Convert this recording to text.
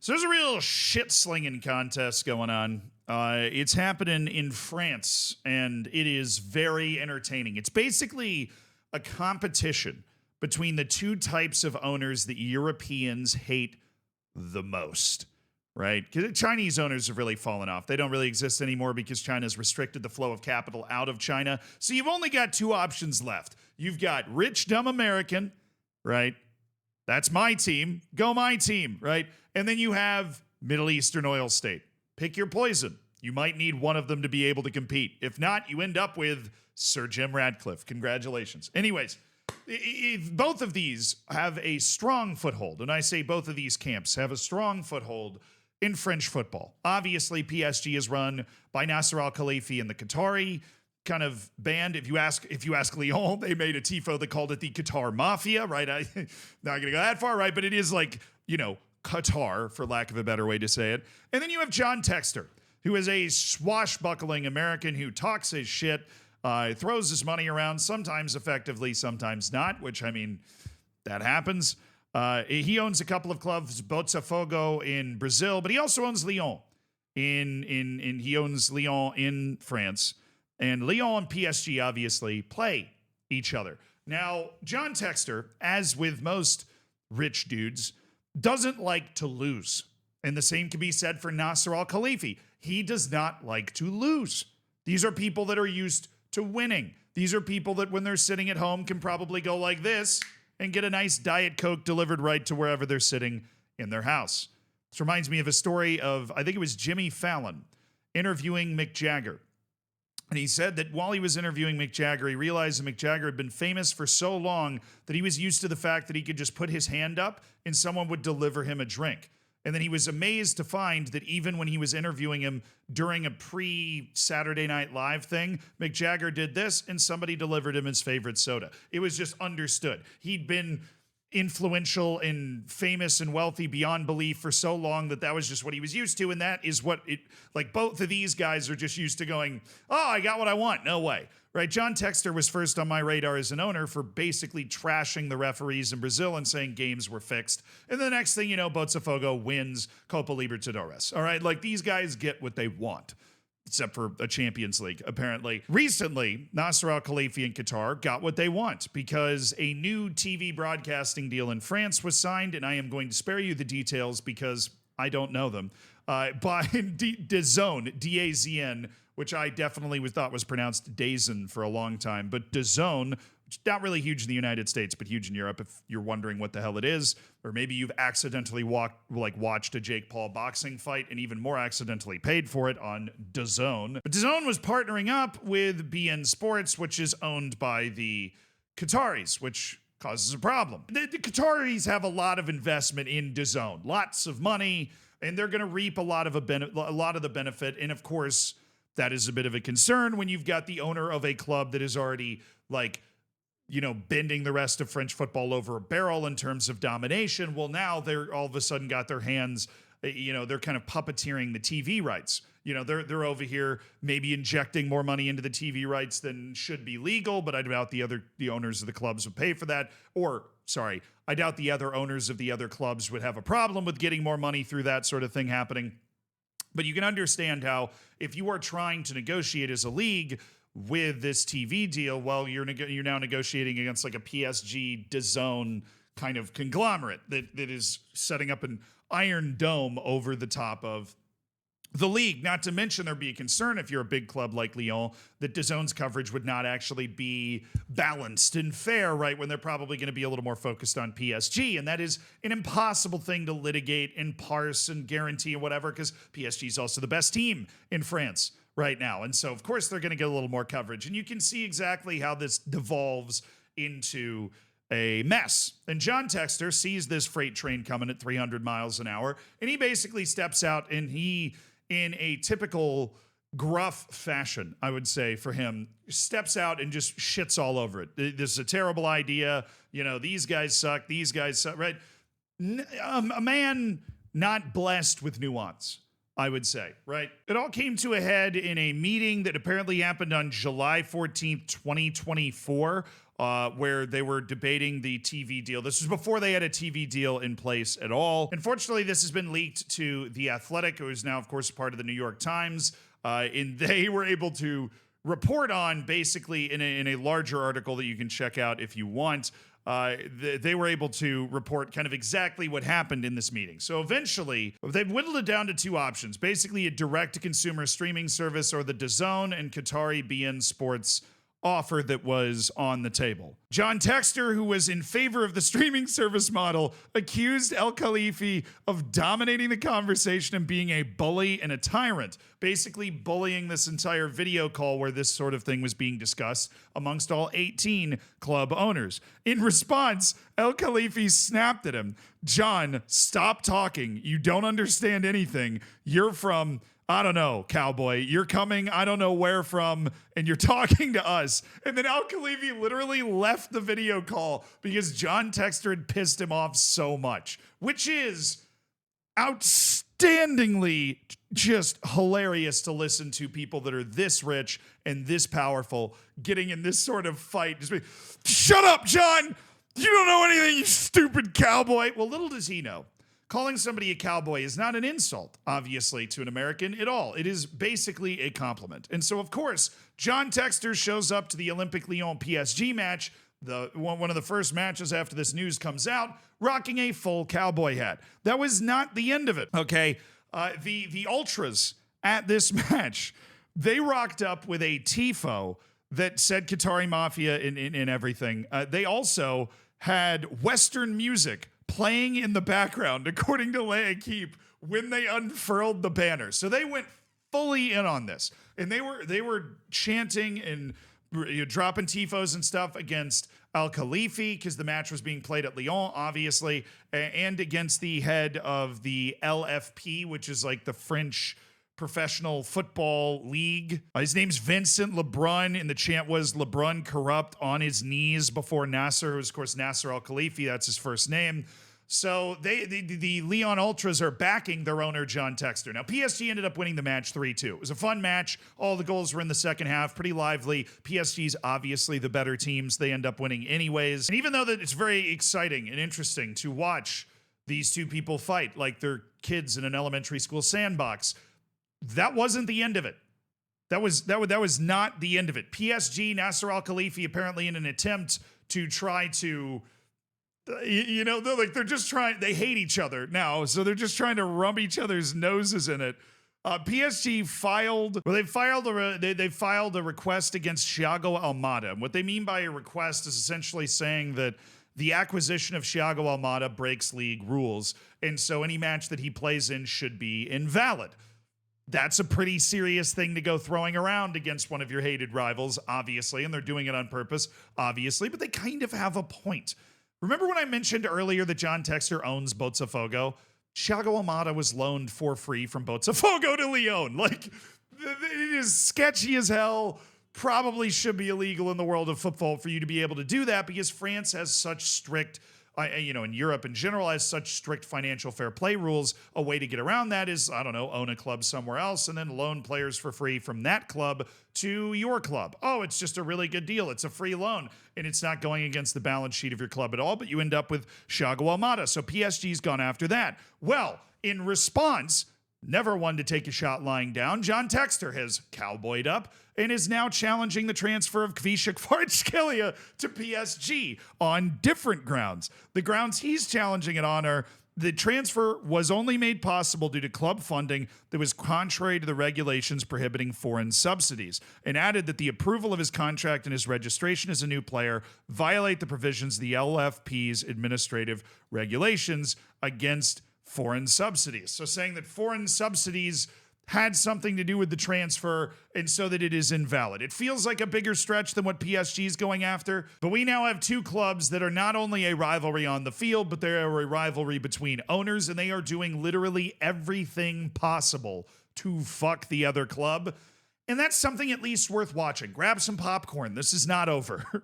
So there's a real shit slinging contest going on. It's happening in France, and it is very entertaining. It's basically a competition between the two types of owners that Europeans hate the most, right? Because Chinese owners have really fallen off. They don't really exist anymore because China's restricted the flow of capital out of China. So you've only got two options left. You've got rich, dumb American, right? That's my team. Go my team, right? And then you have Middle Eastern oil state. Pick your poison. You might need one of them to be able to compete. If not, you end up with Sir Jim Ratcliffe. Congratulations. Anyways, both of these have a strong foothold. And I say both of these camps have a strong foothold in French football. Obviously, PSG is run by Nasser Al-Khelaifi and the Qatari kind of band. If you ask Lyon, they made a tifo that called it the Qatar Mafia, right? I'm not gonna go that far, right? But it is like, Qatar, for lack of a better way to say it. And then you have John Textor, who is a swashbuckling American who talks his shit, throws his money around, sometimes effectively, sometimes not, which, I mean, that happens. He owns a couple of clubs, Botafogo in Brazil, but he also owns Lyon. He owns Lyon in France. And Lyon and PSG obviously play each other. Now, John Textor, as with most rich dudes, doesn't like to lose. And the same can be said for Nasser Al-Khelaifi. He does not like to lose. These are people that are used to winning. These are people that when they're sitting at home can probably go like this and get a nice Diet Coke delivered right to wherever they're sitting in their house. This reminds me of a story of, I think it was Jimmy Fallon interviewing Mick Jagger. And he said that while he was interviewing Mick Jagger, he realized that Mick Jagger had been famous for so long that he was used to the fact that he could just put his hand up and someone would deliver him a drink. And then he was amazed to find that even when he was interviewing him during a pre-Saturday Night Live thing, Mick Jagger did this and somebody delivered him his favorite soda. It was just understood. He'd been influential and famous and wealthy beyond belief for so long that was just what he was used to. And that is what it, like both of these guys are just used to going, oh, I got what I want. No way. Right? John Textor was first on my radar as an owner for basically trashing the referees in Brazil and saying games were fixed. And the next thing you know, Botafogo wins Copa Libertadores. All right. Like these guys get what they want. Except for a Champions League, apparently. Recently, Nasser Al-Khelaifi and Qatar got what they want because a new TV broadcasting deal in France was signed, and I am going to spare you the details because I don't know them, by DAZN, D-A-Z-N, which I definitely thought was pronounced DAZN for a long time, but DAZN, not really huge in the United States, but huge in Europe if you're wondering what the hell it is. Or maybe you've accidentally watched a Jake Paul boxing fight and even more accidentally paid for it on DAZN. But DAZN was partnering up with BN Sports, which is owned by the Qataris, which causes a problem. The Qataris have a lot of investment in DAZN, lots of money, and they're going to reap a lot of the benefit. And of course, that is a bit of a concern when you've got the owner of a club that is already bending the rest of French football over a barrel in terms of domination. Well, now they're all of a sudden got their hands, they're kind of puppeteering the TV rights. They're over here maybe injecting more money into the TV rights than should be legal, but I doubt the owners of the clubs would pay for that. I doubt the other owners of the other clubs would have a problem with getting more money through that sort of thing happening. But you can understand how if you are trying to negotiate as a league with this TV deal, well, you're now negotiating against like a PSG DAZN kind of conglomerate that is setting up an iron dome over the top of the league. Not to mention there'd be a concern if you're a big club like Lyon that DAZN's coverage would not actually be balanced and fair, right? When they're probably going to be a little more focused on PSG. And that is an impossible thing to litigate and parse and guarantee and whatever, because PSG is also the best team in France right now. And so, of course, they're going to get a little more coverage. And you can see exactly how this devolves into a mess. And John Textor sees this freight train coming at 300 miles an hour, and he basically steps out and he, in a typical gruff fashion, I would say for him, steps out and just shits all over it. This is a terrible idea. These guys suck. These guys suck, right? A man not blessed with nuance, I would say, right? It all came to a head in a meeting that apparently happened on July 14th, 2024 where they were debating the TV deal. This was before they had a TV deal in place at all. Unfortunately, this has been leaked to The Athletic, who is now, of course, part of the New York Times. And they were able to report on, basically in a larger article that you can check out if you want. They were able to report kind of exactly what happened in this meeting. So eventually, they've whittled it down to two options. Basically, a direct-to-consumer streaming service or the DAZN and Qatari beIN Sports offer that was on the table. John Texter, who was in favor of the streaming service model, accused El Khalifi of dominating the conversation and being a bully and a tyrant, basically bullying this entire video call where this sort of thing was being discussed amongst all 18 club owners. In response, El Khalifi snapped at him. "John, stop talking. You don't understand anything. You're from, I don't know, cowboy. You're coming, I don't know where from, and you're talking to us." And then Al Khalifi literally left the video call because John Texter had pissed him off so much, which is outstandingly just hilarious to listen to people that are this rich and this powerful getting in this sort of fight. Just be, "Shut up, John! You don't know anything, you stupid cowboy." Well, little does he know, calling somebody a cowboy is not an insult, obviously, to an American at all. It is basically a compliment. And so, of course, John Texter shows up to the Olympique Lyon PSG match, one of the first matches after this news comes out, rocking a full cowboy hat. That was not the end of it, okay? The ultras at this match, they rocked up with a tifo that said Qatari Mafia in everything. They also had Western music playing in the background, according to L'Equipe, when they unfurled the banner. So they went fully in on this, and they were chanting and dropping tifos and stuff against Al Khalifi because the match was being played at Lyon, obviously, and against the head of the LFP, which is like the French professional football league. His name's Vincent Lebrun, and the chant was "LeBrun corrupt on his knees" before Nasser, who's of course Nasser Al Khalifi. That's his first name. So the Lyon Ultras are backing their owner, John Texter. Now, PSG ended up winning the match 3-2. It was a fun match. All the goals were in the second half, pretty lively. PSG's obviously the better teams. They end up winning anyways. And even though that it's very exciting and interesting to watch these two people fight like they're kids in an elementary school sandbox, that wasn't the end of it. That was not the end of it. PSG, Nasser Al Khalifi, apparently in an attempt to try to, they're just trying, they hate each other now, so they're just trying to rub each other's noses in it. PSG filed a request against Thiago Almada. And what they mean by a request is essentially saying that the acquisition of Thiago Almada breaks league rules, and so any match that he plays in should be invalid. That's a pretty serious thing to go throwing around against one of your hated rivals, obviously, and they're doing it on purpose, obviously, but they kind of have a point. Remember when I mentioned earlier that John Texter owns Botafogo? Thiago Almada was loaned for free from Botafogo to Lyon. Like, it is sketchy as hell. Probably should be illegal in the world of football for you to be able to do that because France has such strict, in Europe in general, has such strict financial fair play rules. A way to get around that is, own a club somewhere else and then loan players for free from that club to your club. Oh, it's just a really good deal. It's a free loan, and it's not going against the balance sheet of your club at all, but you end up with Thiago Almada. So PSG's gone after that. Well, in response, never one to take a shot lying down, John Texter has cowboyed up and is now challenging the transfer of Kvisha Kvaratskhelia to PSG on different grounds. The grounds he's challenging it on are the transfer was only made possible due to club funding that was contrary to the regulations prohibiting foreign subsidies, and added that the approval of his contract and his registration as a new player violate the provisions of the LFP's administrative regulations against foreign subsidies. So saying that foreign subsidies had something to do with the transfer and so that it is invalid. It feels like a bigger stretch than what PSG is going after, but we now have two clubs that are not only a rivalry on the field, but they are a rivalry between owners, and they are doing literally everything possible to fuck the other club. And that's something at least worth watching. Grab some popcorn. This is not over.